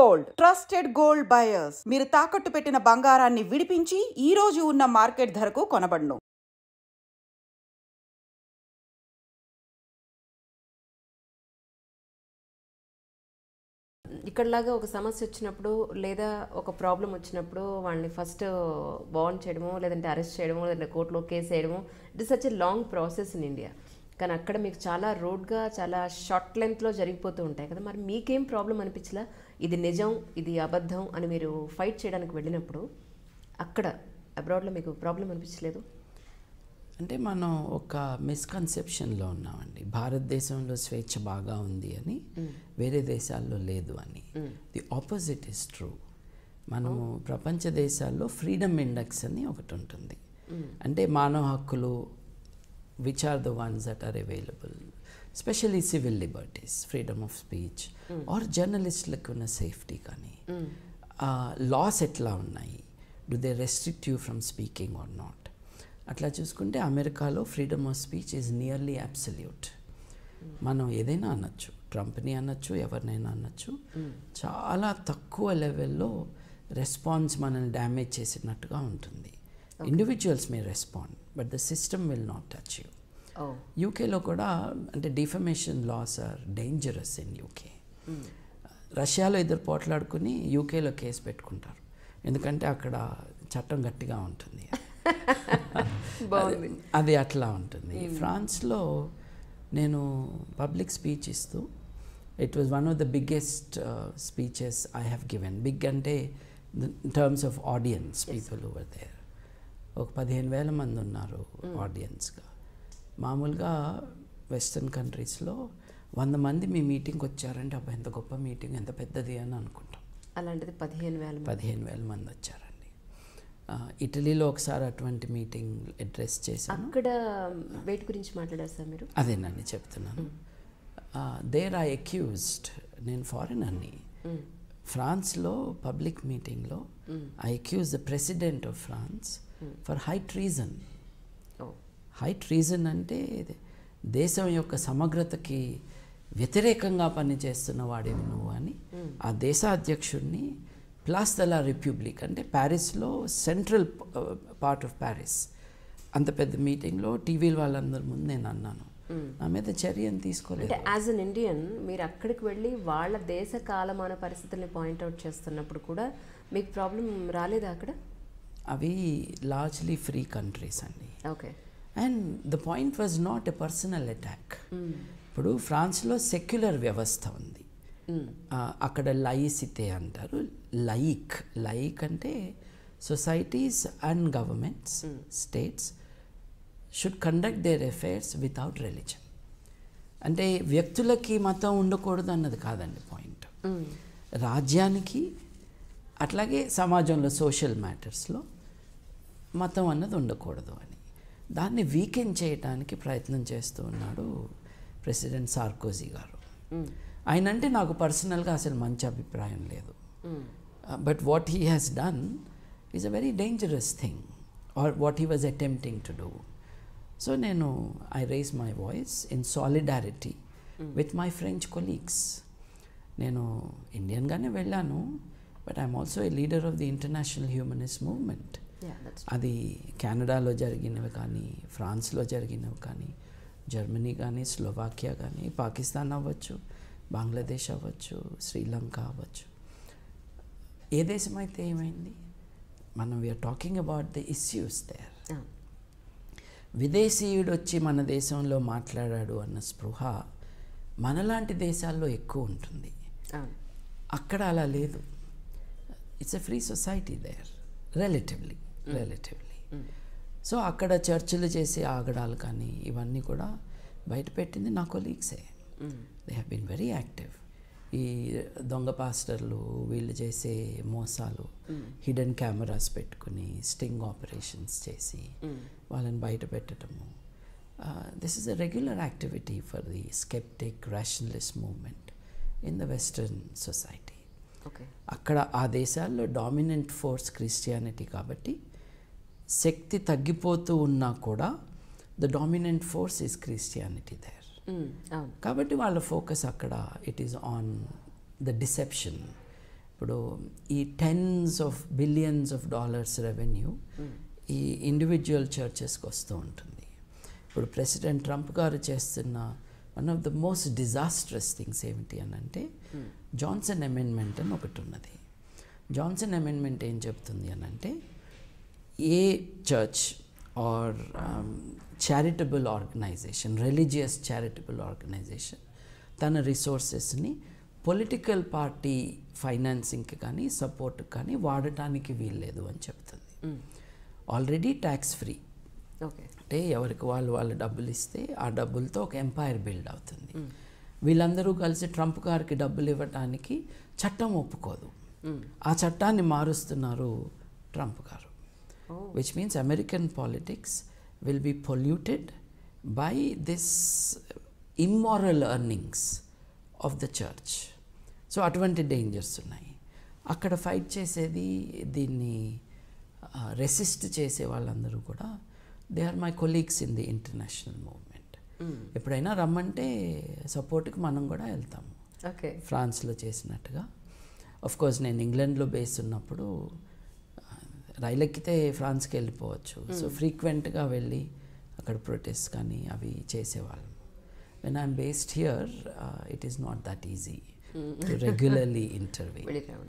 Gold, trusted gold buyers. మీరు తాకట్టు పెట్టిన బంగారాన్ని విడిపించి ఈ రోజు ఉన్న మార్కెట్ ధరకు కొనబడును. ఇక్కడలాగా ఒక సమస్య వచ్చినప్పుడు లేదా ఒక ప్రాబ్లం వచ్చినప్పుడు వాళ్ళని ఫస్ట్ బాండ్ చేయడమో లేదంటే అరెస్ట్ చేయడమో లేదంటే కోర్టులో కేసు వేయడమో it is such a long process in India. కానీ అక్కడ మీకు చాలా రోడ్గా చాలా షార్ట్ లెంత్లో జరిగిపోతూ ఉంటాయి కదా. మరి మీకేం ప్రాబ్లం అనిపించలా? ఇది నిజం, ఇది అబద్ధం అని మీరు ఫైట్ చేయడానికి వెళ్ళినప్పుడు అక్కడ అబ్రాడ్లో మీకు ప్రాబ్లం అనిపించలేదు? అంటే మనం ఒక మిస్కన్సెప్షన్లో ఉన్నామండి. భారతదేశంలో స్వేచ్ఛ బాగా ఉంది అని, వేరే దేశాల్లో లేదు అని. The opposite is true. మనము ప్రపంచ దేశాల్లో ఫ్రీడమ్ ఇండెక్స్ అని ఒకటి ఉంటుంది. అంటే మానవ హక్కులు which are the ones that are available, specially civil liberties, freedom of speech or జర్నలిస్టులకు ఉన్న సేఫ్టీ కానీ, లాస్ ఎట్లా ఉన్నాయి, do they restrict you from speaking or not. అట్లా చూసుకుంటే అమెరికాలో freedom of speech is nearly absolute. మనం ఏదైనా అనొచ్చు, ట్రంప్ని అనొచ్చు, ఎవరినైనా అనొచ్చు. చాలా తక్కువ లెవెల్లో రెస్పాన్స్ మనల్ని డ్యామేజ్ చేసినట్టుగా ఉంటుంది. Individuals may respond but the system will not touch you. యూకేలో కూడా అంటే defamation laws are dangerous in UK. రష్యాలో ఇద్దరు పోట్లాడుకుని యూకేలో కేసు పెట్టుకుంటారు, ఎందుకంటే అక్కడ చట్టం గట్టిగా ఉంటుంది. అది అట్లా ఉంటుంది. ఫ్రాన్స్లో నేను పబ్లిక్ స్పీచ్ ఇస్తూ, it was one of the biggest speeches I have given. Big అంటే in terms of audience, people over there. ఒక 15,000 మంది ఉన్నారు ఆడియన్స్గా. మామూలుగా వెస్ట్రన్ కంట్రీస్లో 100 మంది మీ మీటింగ్కి వచ్చారంటే అబ్బా ఎంత గొప్ప మీటింగ్, ఎంత పెద్దది అని అనుకుంటాం. అలాంటిది 15,000 మంది వచ్చారండి. ఇటలీలో ఒకసారి అటువంటి మీటింగ్ అడ్రస్ చేశాను. అక్కడ వెయిట్ గురించి మాట్లాడారు సార్ మీరు? అదేనండి చెప్తున్నాను. దేర్ ఐ అక్యూజ్డ్, నేను ఫారినర్ని, ఫ్రాన్స్లో పబ్లిక్ మీటింగ్లో I accuse the president of France for high treason. High treason అంటే దేశం యొక్క సమగ్రతకి వ్యతిరేకంగా పనిచేస్తున్న వాడేవి నువ్వు అని ఆ దేశాధ్యక్షుడిని, ప్లాస్ ద లా రిపబ్లిక్ అంటే ప్యారిస్లో సెంట్రల్ పార్ట్ ఆఫ్ ప్యారిస్, అంత పెద్ద మీటింగ్లో టీవీల వాళ్ళందరి ముందు నేను అన్నాను. నా మీద చర్యను తీసుకోలేదు. అంటే యాజ్ అన్ ఇండియన్ మీరు అక్కడికి వెళ్ళి వాళ్ళ దేశ కాలమాన పరిస్థితుల్ని పాయింట్అవుట్ చేస్తున్నప్పుడు కూడా మీకు ప్రాబ్లం రాలేదా అక్కడ? అవి లార్జ్లీ ఫ్రీ కంట్రీస్ అండి. Okay. And the point was not a personal attack. ఇప్పుడు ఫ్రాన్స్లో సెక్యులర్ వ్యవస్థ ఉంది. అక్కడ లయిసితే అంటారు. లయిక్ అంటే societies and governments, states should conduct there affairs without religion. అంటే వ్యక్తులకి మతం ఉండకూడదు అన్నది కాదండి పాయింట్. రాజ్యానికి అట్లాగే సమాజంలో సోషల్ మ్యాటర్స్లో మతం అన్నది ఉండకూడదు అని, దాన్ని వీకెండ్ చేయడానికి ప్రయత్నం చేస్తూ ఉన్నాడు ప్రెసిడెంట్ సార్కోజీ గారు. ఆయన అంటే నాకు పర్సనల్గా అసలు మంచి అభిప్రాయం లేదు. But what he has done is a very dangerous thing, or what he was attempting to do. So నేను I raise my voice in solidarity with my French కొలీగ్స్. నేను ఇండియన్గానే వెళ్ళాను, but I'm also a leader of the international humanist movement. అది కెనడాలో జరిగినవి కానీ, ఫ్రాన్స్లో జరిగినవి కానీ, జర్మనీ కానీ, స్లోవాకియా కానీ, పాకిస్తాన్ అవ్వచ్చు, బంగ్లాదేశ్ అవ్వచ్చు, శ్రీలంక అవ్వచ్చు, ఏ దేశం అయితే ఏమైంది, మనం we are talking about the issues there. విదేశీయుడు వచ్చి మన దేశంలో మాట్లాడాడు అన్న స్పృహ మనలాంటి దేశాల్లో ఎక్కువ ఉంటుంది. అక్కడ అలా లేదు. It's a free society there relatively. So అక్కడ చర్చలు చేసే ఆగడాలు కానీ ఇవన్నీ కూడా బయటపెట్టింది నా కొలీగ్సే. They have been very active. ఈ దొంగ పాస్టర్లు వీళ్ళు చేసే మోసాలు, హిడెన్ కెమెరాస్ పెట్టుకుని స్టింగ్ ఆపరేషన్స్ చేసి వాళ్ళని బయట పెట్టడము, this is a regular activity for the sceptic rationalist movement in the western society. అక్కడ ఆ దేశాల్లో డామినెంట్ ఫోర్స్ క్రిస్టియానిటీ కాబట్టి శక్తి తగ్గిపోతూ ఉన్నా కూడా the dominant force is Christianity there. కాబట్టి వాళ్ళ ఫోకస్ అక్కడ it is on the deception ఇప్పుడు ఈ tens of billions of dollars revenue ఈ ఇండివిజువల్ చర్చెస్కి వస్తూ ఉంటుంది. ఇప్పుడు ప్రెసిడెంట్ ట్రంప్ గారు చేస్తున్న one of the most disastrous things ఏమిటి అని అంటే జాన్సన్ అమెండ్మెంట్ అని ఒకటి ఉన్నది. జాన్సన్ అమెండ్మెంట్ ఏం చెప్తుంది అని అంటే a church or charitable organisation, religious charitable organisation తన రిసోర్సెస్ని పొలిటికల్ పార్టీ ఫైనాన్సింగ్కి కానీ సపోర్ట్కి కానీ వాడటానికి వీల్లేదు అని చెప్తుంది. ఆల్రెడీ ట్యాక్స్ ఫ్రీ, అంటే ఎవరికి వాళ్ళు డబ్బులు ఇస్తే ఆ డబ్బులతో ఒక ఎంపైర్ బిల్డ్ అవుతుంది. వీళ్ళందరూ కలిసి ట్రంప్ గారికి డబ్బులు ఇవ్వటానికి చట్టం ఒప్పుకోదు. ఆ చట్టాన్ని మారుస్తున్నారు ట్రంప్ గారు. Which means American politics will be polluted by this immoral earnings of the church. So అటువంటి డేంజర్స్ ఉన్నాయి. అక్కడ ఫైట్ చేసేది, దీన్ని రెసిస్ట్ చేసే వాళ్ళందరూ కూడా they are my colleagues in the international movement. ఎప్పుడైనా రమ్మంటే సపోర్ట్కి మనం కూడా వెళ్తాము. ఫ్రాన్స్లో చేసినట్టుగా. ఆఫ్ కోర్స్ నేను ఇంగ్లాండ్లో బేస్ ఉన్నప్పుడు రైలు ఎక్కితే ఫ్రాన్స్కి వెళ్ళిపోవచ్చు. సో ఫ్రీక్వెంట్గా వెళ్ళి అక్కడ ప్రొటెస్ట్ కానీ అవి చేసేవాళ్ళం. When I'm based here it is not that easy to regularly interview.